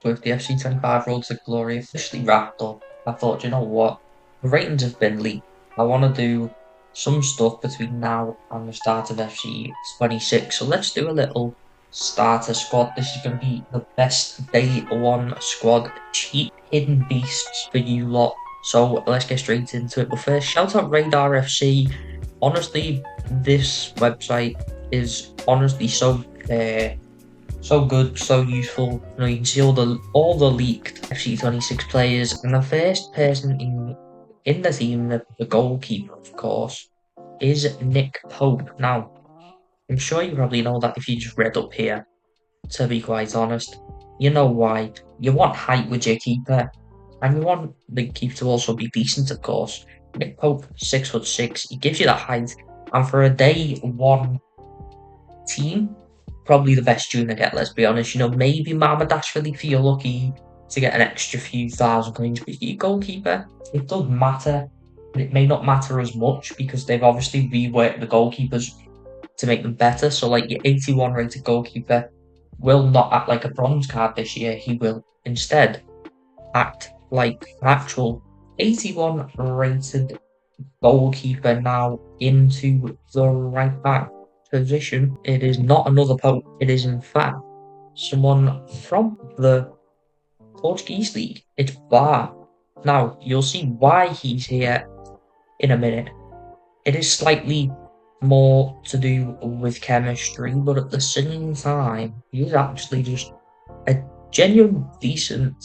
with the FC25 Road to Glory officially wrapped up, I thought, you know what? The ratings have been leaked. I want to do some stuff between now and the start of FC26. So let's do a little starter squad. This is going to be the best day one squad, cheap hidden beasts for you lot. So let's get straight into it. But first, shout out Radar FC. Honestly, this website is honestly so good, so useful. You can see all the leaked FC26 players, and the first person in the team, the goalkeeper, of course, is Nick Pope. Now, I'm sure you probably know that if you just read up here. To be quite honest, you know why. You want height with your keeper, and you want the keeper to also be decent, of course. Nick Pope, 6'6", he gives you that height, and for a day one team, probably the best junior get, let's be honest. Maybe Dashvili if you're lucky to get an extra few thousand coins, but your goalkeeper, it does matter, but it may not matter as much because they've obviously reworked the goalkeepers to make them better. So, like, your 81 rated goalkeeper will not act like a bronze card this year. He will instead act like an actual 81 rated goalkeeper now into the right back position. It is not another Pope. It is in fact someone from the Portuguese league. It's Bar. Now you'll see why he's here in a minute. It is slightly more to do with chemistry, but at the same time, he's actually just a genuine decent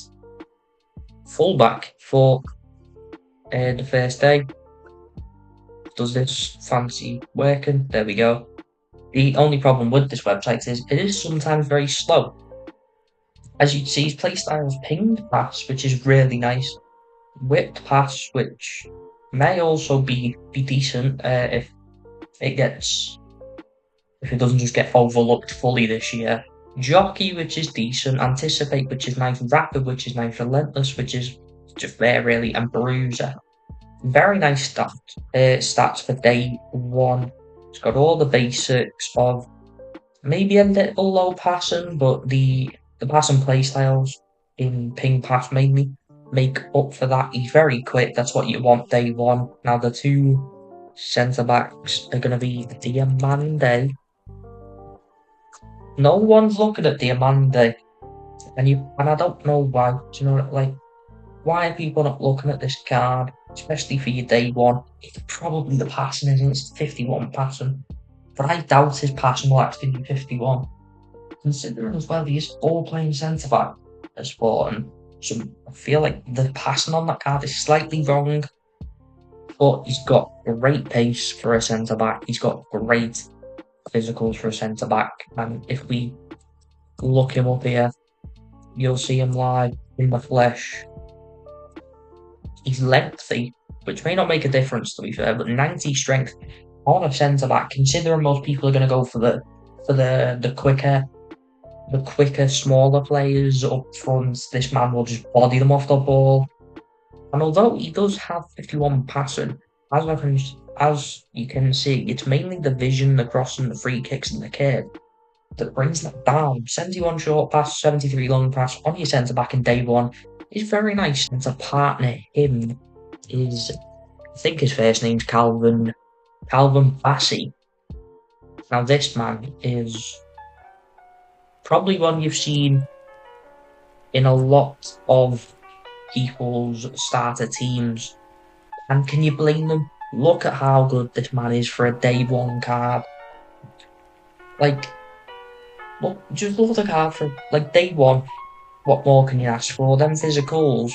fullback for the first day. Does this fancy working? There we go. The only problem with this website is it is sometimes very slow. As you can see, his playstyle is pinged pass, which is really nice. Whipped pass, which may also be decent if it doesn't just get overlooked fully this year. Jockey, which is decent. Anticipate, which is nice. Rapid, which is nice. Relentless, which is just there really. And Bruiser. Very nice stats for day one. It's got all the basics of maybe a little low passing, but the passing play styles in ping pass mainly make up for that. He's very quick. That's what you want day one. Now the two centre backs are going to be Diamande. No one's looking at Diamande, and I don't know why. Do you know, like, why are people not looking at this card, especially for your day one? It's probably the passing, isn't it? It's 51 passing, but I doubt his passing will actually be 51. Considering as well he is all playing centre back at Sporting, so I feel like the passing on that card is slightly wrong. But he's got great pace for a centre back. He's got great physicals for a centre back, and if we look him up here, you'll see him live in the flesh. He's lengthy, which may not make a difference to be fair, but 90 strength on a centre back. Considering most people are going to go for the quicker, smaller players up front, this man will just body them off the ball. And although he does have 51 passing, as you can see, it's mainly the vision, the crossing, the free kicks, and the curve that brings that down. 71 short pass, 73 long pass on your centre back in day one is very nice. And to partner him is, I think his first name's Calvin Bassey. Now this man is probably one you've seen in a lot of people's starter teams, and can you blame them? Look at how good this man is for a day one card. Like, look, just look at the card for like day one. What more can you ask for? Them physicals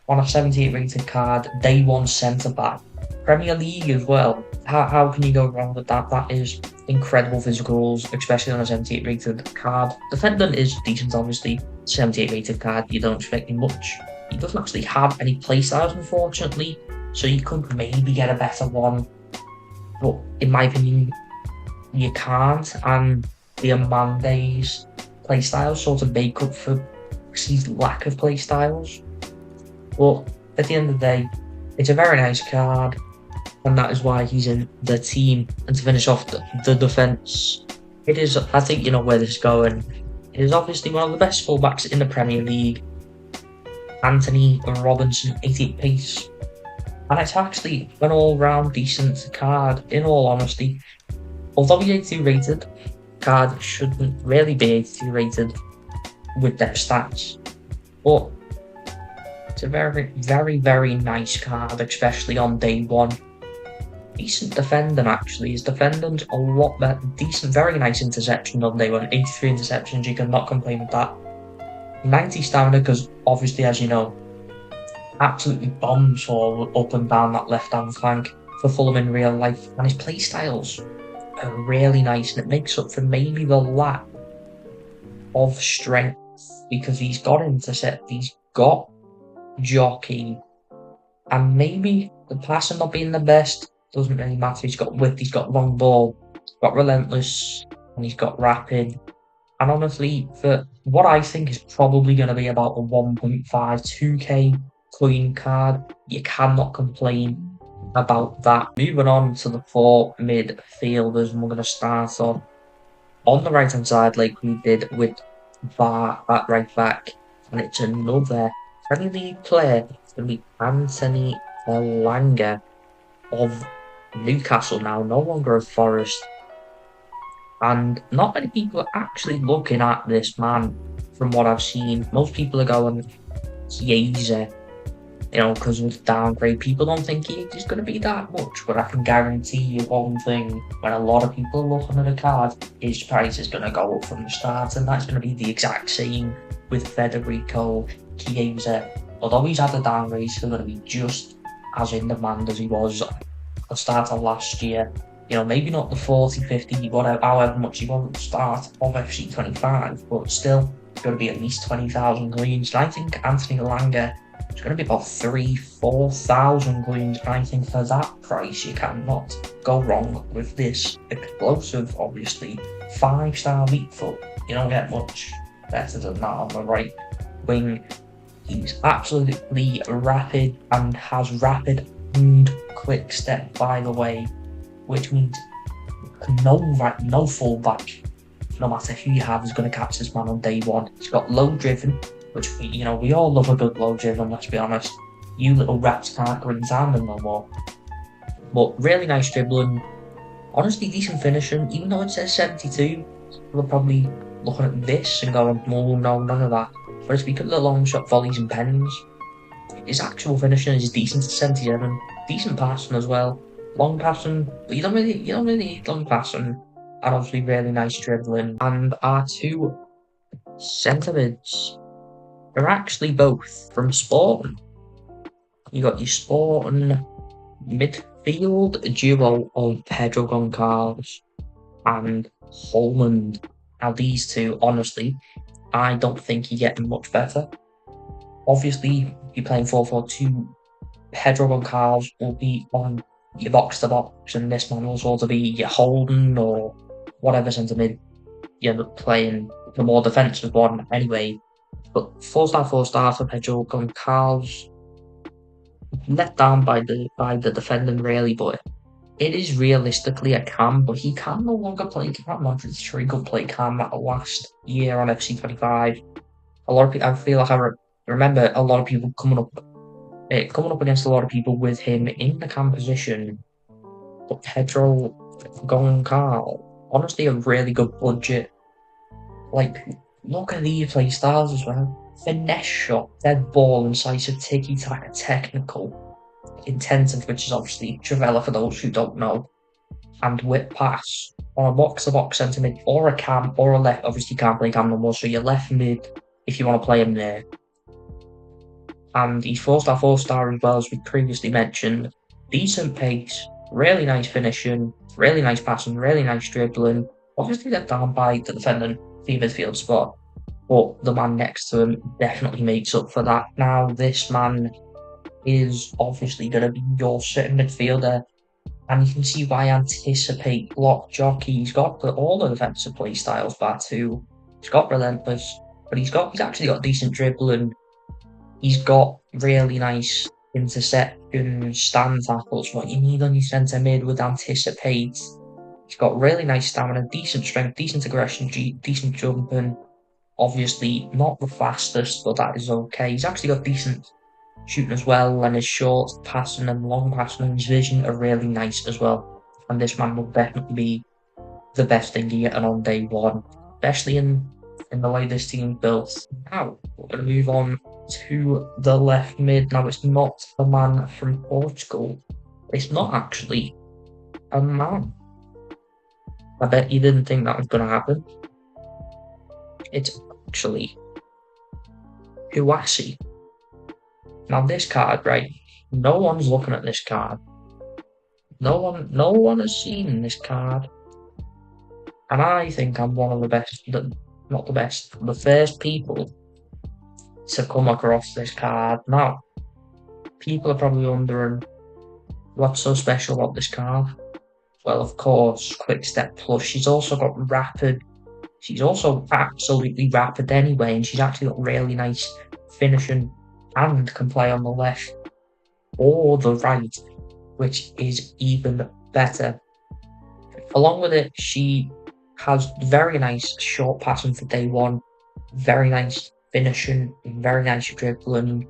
on a 78 rated card, day one centre back, Premier League as well. How can you go wrong with that? That is incredible physicals, especially on a 78 rated card. Defending is decent, obviously. 78 rated card, you don't expect much. He doesn't actually have any playstyles, unfortunately, so you could maybe get a better one. But in my opinion, you can't, and the Amande's playstyles sort of make up for his lack of playstyles. But at the end of the day, it's a very nice card, and that is why he's in the team. And to finish off the defence, it is, I think you know where this is going. is obviously one of the best fullbacks in the Premier League, Anthony Robinson, 88 pace. And it's actually an all-round decent card, in all honesty. Although he's 82 rated, card shouldn't really be 82 rated with their stats. But it's a very, very, very nice card, especially on day one. Decent defending, actually. His defending's a lot better. Decent, very nice interception on day one. 83 interceptions, you cannot complain with that. 90 stamina, because obviously, as you know, absolutely bombs all up and down that left-hand flank for Fulham in real life. And his play styles are really nice, and it makes up for maybe the lack of strength, because he's got intercept, he's got jockey, and maybe the passing not being the best doesn't really matter. He's got width, he's got long ball, he's got relentless, and he's got rapid. And honestly, for what I think is probably going to be about a 1.5, 2k coin card, you cannot complain about that. Moving on to the four midfielders, and we're going to start off on the right hand side like we did with VAR at right back, and it's another Premier League player. It's going to be Anthony Elanga of Newcastle now, no longer of Forest. And not many people are actually looking at this man from what I've seen. Most people are going Chiesa, because of the downgrade. People don't think he's going to be that much, but I can guarantee you one thing: when a lot of people are looking at a card, his price is going to go up from the start, and that's going to be the exact same with Federico Chiesa. Although he's had a downgrade, he's still going to be just as in demand as he was at the start of last year. Maybe not the 40, 50, whatever, however much he was at the start of FC25, but still going to be at least 20,000 coins. And I think Anthony Elanga is going to be about 4,000 coins. And I think for that price, you cannot go wrong with this explosive, obviously, 5-star weak foot. You don't get much better than that on the right wing. He's absolutely rapid and has rapid and quick step, by the way, which means no fullback, no matter who you have, is going to catch this man on day one. He's got low driven, which we all love a good low driven, let's be honest. You little rats can't go inside them no more. But really nice dribbling, honestly decent finishing, even though it says 72, we're probably looking at this and going, no, none of that. But it's because of the long shot volleys and pens. His actual finishing is decent at 77, decent passing as well. Long passing, but you don't really need long passing, and obviously really nice dribbling. And our two centre mids are actually both from Sporting. You got your Sporting midfield duo of Pedro Goncalves and Holland. Now these two, honestly, I don't think you're getting much better. Obviously, if you're playing 4-4-2, Pedro Goncalves will be on your box to box, and this man will sort of be your Holden or whatever centre mid you're playing, the more defensive one anyway. But 4-star for Pedro Goncalves, let down by the defending really, but it is realistically a cam, but he can no longer play cam. I'm pretty sure he could play cam last year on FC25. A lot of people, I feel like I remember a lot of people coming up against a lot of people with him in the cam position. But Pedro Goncalves, honestly, a really good budget. Look at these play styles as well. Finesse shot, dead ball, incisive, tiki-taka, technical, intensive, which is obviously Trivela for those who don't know, and whip pass on a box-to-box centre mid, or a cam, or a left. Obviously, you can't play cam no more, so your left mid if you want to play him there. And he's 4-star as well, as we previously mentioned. Decent pace, really nice finishing, really nice passing, really nice dribbling. Obviously, let down by the defending the midfield spot, but the man next to him definitely makes up for that. Now, this man is obviously going to be your sitting midfielder, and you can see why I anticipate block jockey. He's got all the defensive play styles back too. He's got relentless, but he's actually got decent dribbling. He's got really nice interception, stand tackles, what you need on your centre mid with anticipate. He's got really nice stamina, decent strength, decent aggression, decent jumping. Obviously, not the fastest, but that is okay. He's actually got decent shooting as well, and his short passing and long passing and his vision are really nice as well. And this man will definitely be the best thing you're getting on day one, especially in the way this team's built. Now, we're going to move on to the left mid. Now, it's not a man from Portugal. It's not actually a man. I bet you didn't think that was going to happen. It's actually Huasi. Now, this card, right? No one's looking at this card. No one has seen this card. And I think I'm one of the best, not the best, the first people to come across this card. Now, people are probably wondering what's so special about this card. Well, of course, Quick Step Plus. She's also got Rapid. She's also absolutely rapid anyway, and she's actually got really nice finishing and can play on the left or the right, which is even better. Along with it, she has very nice short passing for day one, very nice finishing, very nice dribbling.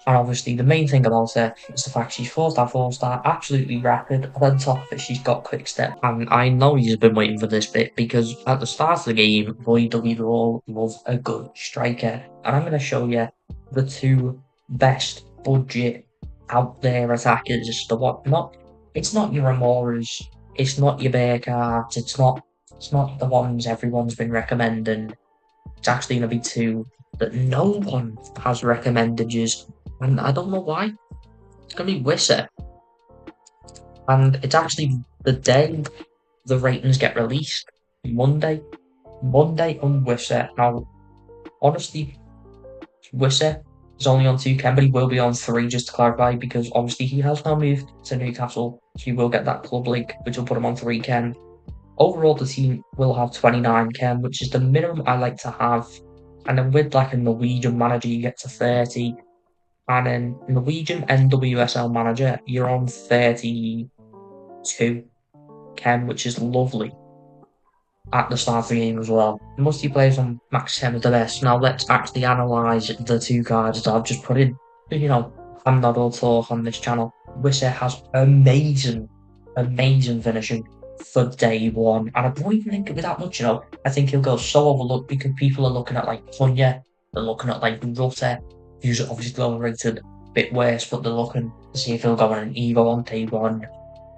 And obviously, the main thing about her is the fact she's 4-star, absolutely rapid, and on top of it, she's got quick step. And I know you've been waiting for this bit because at the start of the game, boy, do we all love a good striker. And I'm going to show you the two best budget out there attackers. It's not your Amoras, it's not your Bearcats, it's not the ones everyone's been recommending. It's actually going to be two that no one has recommended you. And I don't know why. It's going to be Wissa. And it's actually the day the ratings get released. Monday on Wissa. Now, honestly, Wissa is only on 2 Ken, but he will be on 3, just to clarify, because obviously he has now moved to Newcastle. So he will get that club link, which will put him on 3 Ken. Overall, the team will have 29 Ken, which is the minimum I like to have. And then with like a Norwegian manager, you get to 30. And then Norwegian NWSL manager, you're on 32 Ken, which is lovely at the start of the game as well. Multiplayers on max 10 is the best. Now let's actually analyse the two cards that I've just put in. I'm not all talk on this channel. Wissa has amazing finishing for day one. And I don't even think it'll be that much, I think he'll go so overlooked because people are looking at like Punya, they're looking at like Rutter, who's obviously overrated, a bit worse, but they're looking to see if he'll go on an Evo on day one.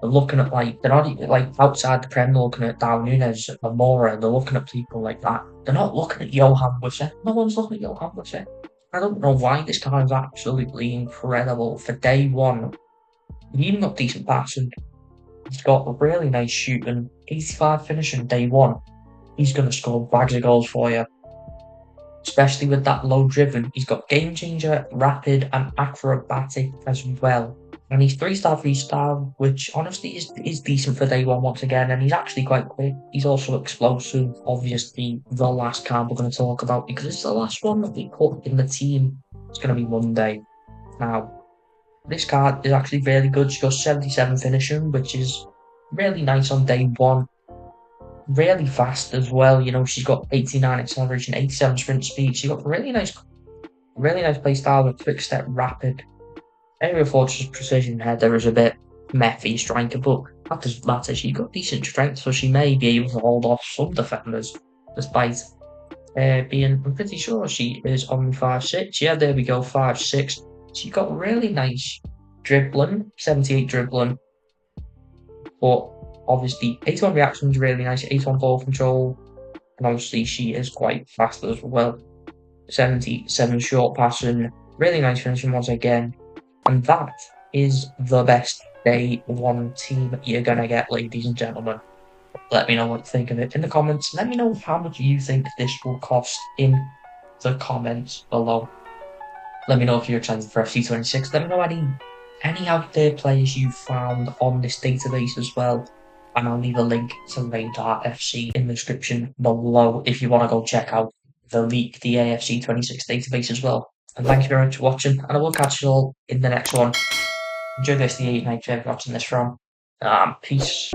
They're looking at they're not even like outside the Prem, they're looking at Darwin Núñez, Amora, they're looking at people like that. They're not looking at Johan Wissa. No one's looking at Johan Wissa. I don't know why this card is absolutely incredible for day one. He's even got decent passing. He's got really nice shooting, 85 finishing day one. He's going to score bags of goals for you. Especially with that low driven. He's got game changer, rapid, and acrobatic as well. And he's 3-star, 3-star, which honestly is decent for day one once again. And he's actually quite quick. He's also explosive. Obviously, the last card we're going to talk about, because it's the last one that we put in the team. It's going to be Monday. Now, this card is actually really good. She's got 77 finishing, which is really nice on day one. Really fast as well. She's got 89 acceleration, 87 sprint speed. She's got really nice play style with quick step, rapid. Area Fortress precision header is a bit messy striker, but that doesn't matter. She's got decent strength, so she may be able to hold off some defenders, despite being. I'm pretty sure she is only 5'6". Yeah, there we go, 5'6". She got really nice dribbling, 78 dribbling, but obviously 81 reactions really nice, 81 ball control, and obviously she is quite fast as well. 77 short passing, really nice finishing once again. And that is the best day one team you're gonna get, ladies and gentlemen. Let me know what you think of it in the comments. Let me know how much you think this will cost in the comments below. Let me know if you're excited for FC26. Let me know any out there players you found on this database as well. And I'll leave a link to Radar FC in the description below if you want to go check out the AFC26 database as well. And thank you very much for watching, and I will catch you all in the next one. Enjoy this, the 8 night watching this from. Peace.